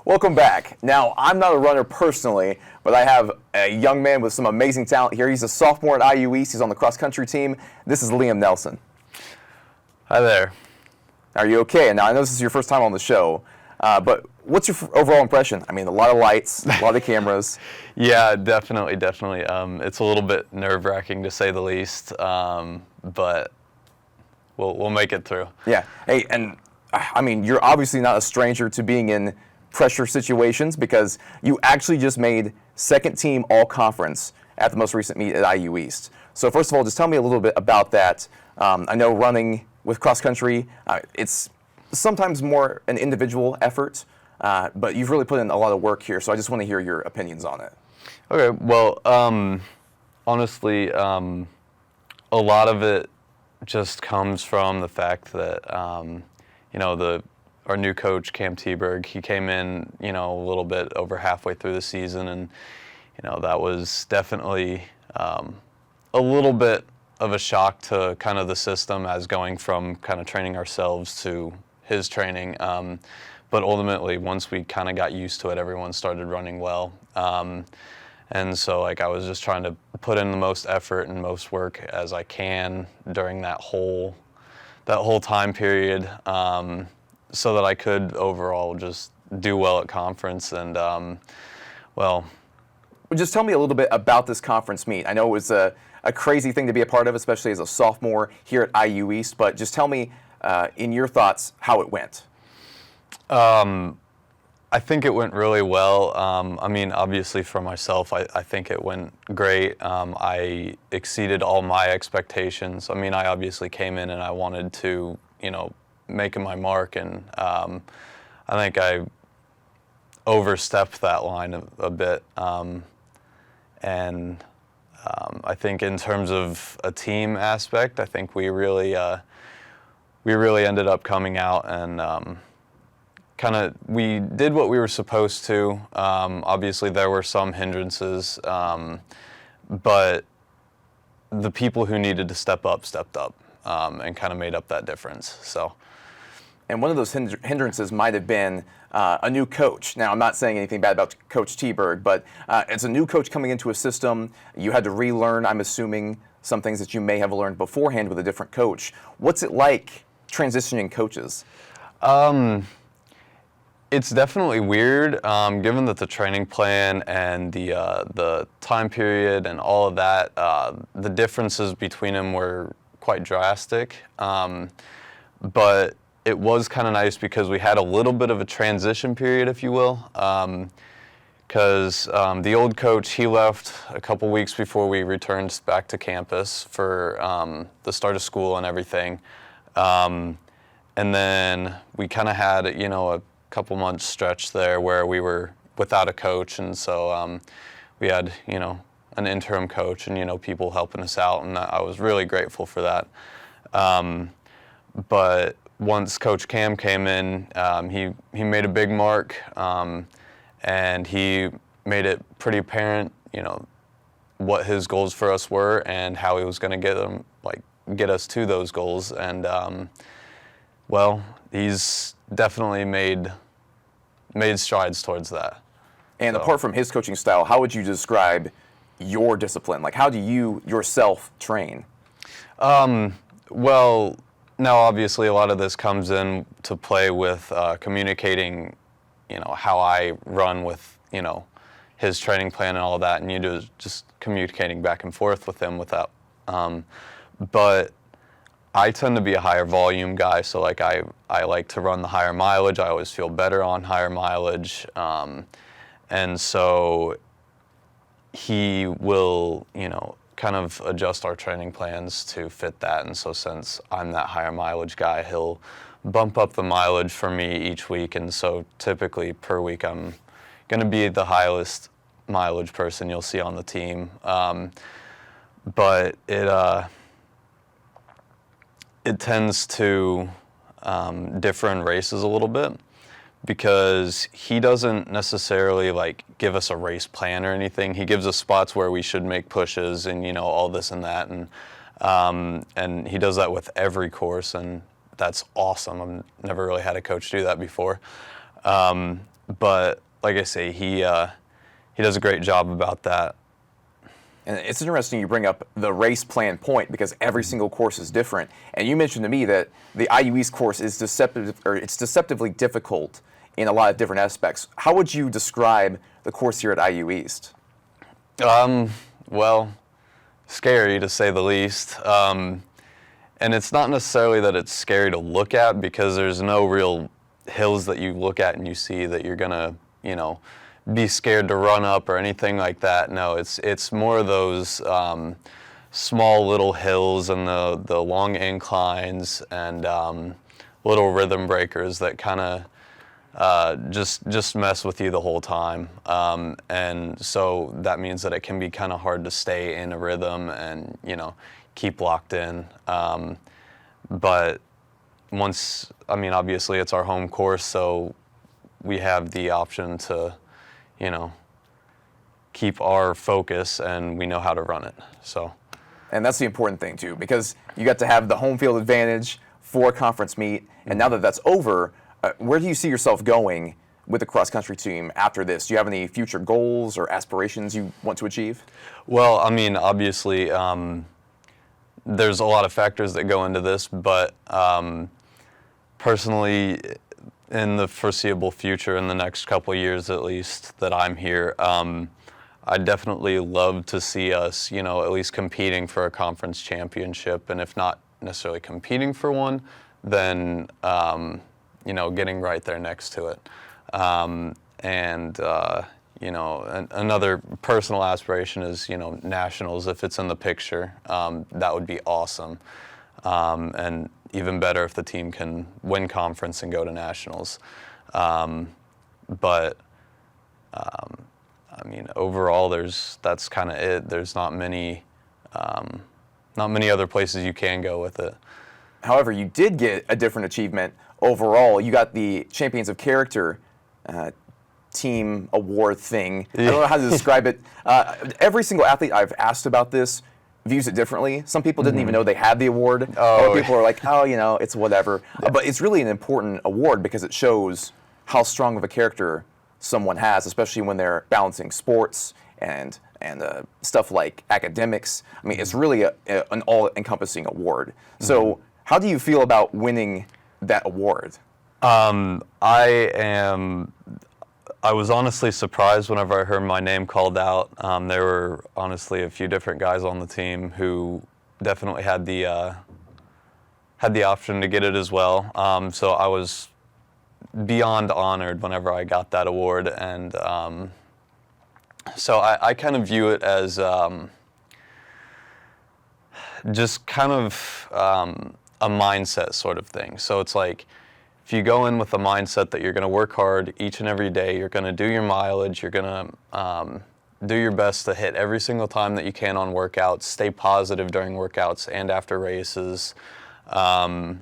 Welcome back. Now, I'm not a runner personally, but I have a young man with some amazing talent here. He's a sophomore at IU East. He's on the cross-country team. This is Liam Nelson. Hi there. Are you okay? Now, I know this is your first time on the show, but what's your overall impression? I mean, a lot of lights, a lot of cameras. Yeah, definitely. It's a little bit nerve-wracking to say the least, but we'll make it through. Yeah. Hey, and I mean, you're obviously not a stranger to being in pressure situations because you actually just made second team all-conference at the most recent meet at IU East. So first of all, just tell me a little bit about that. I know running with cross-country, it's sometimes more an individual effort, but you've really put in a lot of work here, so I just want to hear your opinions on it. Okay, well, honestly, a lot of it just comes from the fact that, our new coach, Cam Teberg, he came in, a little bit over halfway through the season, and, that was definitely a little bit of a shock to kind of the system as going from kind of training ourselves to his training. But ultimately, once we kind of got used to it, everyone started running well. And so, I was just trying to put in the most effort and most work as I can during that whole time period, so that I could overall just do well at conference. And well, just tell me a little bit about this conference meet. I know it was a crazy thing to be a part of, especially as a sophomore here at IU East. But just tell me, in your thoughts, how it went. I think it went really well. Obviously for myself, I think it went great. I exceeded all my expectations. I obviously came in and I wanted to, make my mark, and I think I overstepped that line a bit. I think in terms of a team aspect, I think we really ended up coming out and we did what we were supposed to. Obviously, there were some hindrances, but the people who needed to step up stepped up and kind of made up that difference. And one of those hindrances might have been a new coach. Now, I'm not saying anything bad about Coach Teberg, but as a new coach coming into a system, you had to relearn, I'm assuming, some things that you may have learned beforehand with a different coach. What's it like transitioning coaches? It's definitely weird, given that the training plan and the time period and all of that, the differences between them were quite drastic. But it was kind of nice because we had a little bit of a transition period, if you will, because the old coach, he left a couple weeks before we returned back to campus for the start of school and everything. And then we kind of had, a couple months stretch there where we were without a coach, and so we had, an interim coach and, people helping us out, and I was really grateful for that. But once Coach Cam came in, he made a big mark, and he made it pretty apparent, what his goals for us were and how he was going to get us to those goals. And well, he's definitely made strides towards that. And apart from his coaching style, how would you describe your discipline? How do you yourself train? Well, now obviously a lot of this comes in to play with communicating, how I run with, his training plan and all of that, and you do just communicating back and forth with him without, but I tend to be a higher volume guy, so I like to run the higher mileage. I always feel better on higher mileage, and so he will, kind of adjust our training plans to fit that. And so since I'm that higher mileage guy, he'll bump up the mileage for me each week. And so typically per week, I'm going to be the highest mileage person you'll see on the team. But it tends to differ in races a little bit, because he doesn't necessarily give us a race plan or anything. He gives us spots where we should make pushes and all this and that, and he does that with every course, and that's awesome. I've never really had a coach do that before. but like I say, he does a great job about that. And it's interesting you bring up the race plan point because every single course is different. And you mentioned to me that the IU East course is it's deceptively difficult in a lot of different aspects. How would you describe the course here at IU East? Well, scary to say the least. And it's not necessarily that it's scary to look at because there's no real hills that you look at and you see that you're gonna, be scared to run up or anything like that. No, it's more of those small little hills and the long inclines and little rhythm breakers that kind of just mess with you the whole time. And so that means that it can be kind of hard to stay in a rhythm and, keep locked in. But obviously it's our home course, so we have the option to, keep our focus and we know how to run it. So. And that's the important thing too, because you got to have the home field advantage for a conference meet. And now that that's over, where do you see yourself going with the cross country team after this? Do you have any future goals or aspirations you want to achieve? Well, obviously, there's a lot of factors that go into this, but personally, in the foreseeable future, in the next couple of years at least that I'm here, I'd definitely love to see us, at least competing for a conference championship, and if not necessarily competing for one, then getting right there next to it. Another personal aspiration is, nationals, if it's in the picture, that would be awesome. And even better if the team can win conference and go to nationals. Overall, that's kind of it. There's not many other places you can go with it. However, you did get a different achievement overall. You got the Champions of Character team award thing. I don't know how to describe it. Every single athlete I've asked about this views it differently. Some people didn't even know they had the award. Oh. Other people are like, it's whatever. Yeah. But it's really an important award because it shows how strong of a character someone has, especially when they're balancing sports and stuff like academics. It's really an all-encompassing award. So how do you feel about winning that award? I was honestly surprised whenever I heard my name called out. There were honestly a few different guys on the team who definitely had the option to get it as well. So I was beyond honored whenever I got that award, and so I kind of view it as just kind of a mindset sort of thing. So it's like, if you go in with the mindset that you're going to work hard each and every day, you're going to do your mileage, you're going to do your best to hit every single time that you can on workouts, stay positive during workouts and after races, no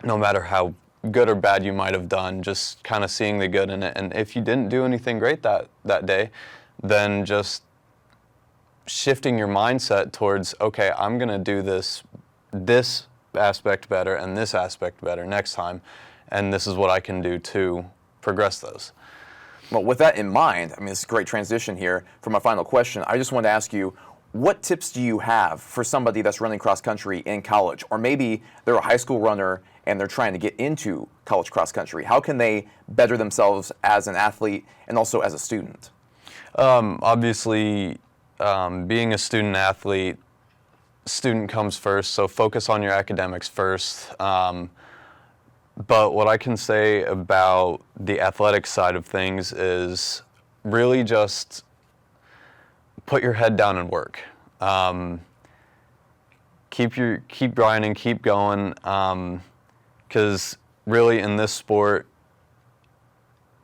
matter how good or bad you might have done, just kind of seeing the good in it. And if you didn't do anything great that day, then just shifting your mindset towards, okay, I'm going to do this aspect better and this aspect better next time, and this is what I can do to progress those. Well, with that in mind, it's a great transition here for my final question. I just wanted to ask you, what tips do you have for somebody that's running cross country in college, or maybe they're a high school runner and they're trying to get into college cross country? How can they better themselves as an athlete and also as a student? Obviously, being a student athlete, student comes first, so focus on your academics first. But what I can say about the athletic side of things is really just put your head down and work. Keep grinding, keep going, because really in this sport,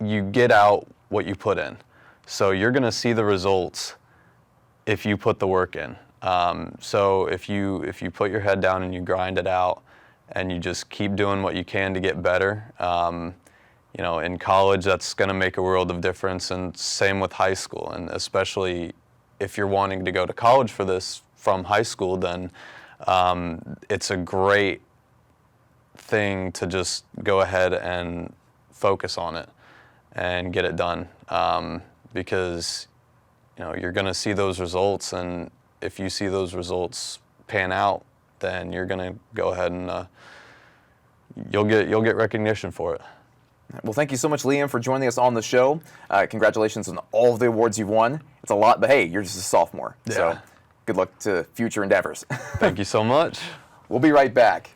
you get out what you put in. So you're going to see the results if you put the work in. So if you put your head down and you grind it out and you just keep doing what you can to get better, in college that's going to make a world of difference, and same with high school. And especially if you're wanting to go to college for this from high school, then it's a great thing to just go ahead and focus on it. and get it done. Because you're going to see those results, and if you see those results pan out, then you're going to go ahead and you'll get recognition for it. Well, thank you so much, Liam, for joining us on the show. Congratulations on all of the awards you've won. It's a lot, but hey, you're just a sophomore. Yeah. So good luck to future endeavors. Thank you so much. We'll be right back.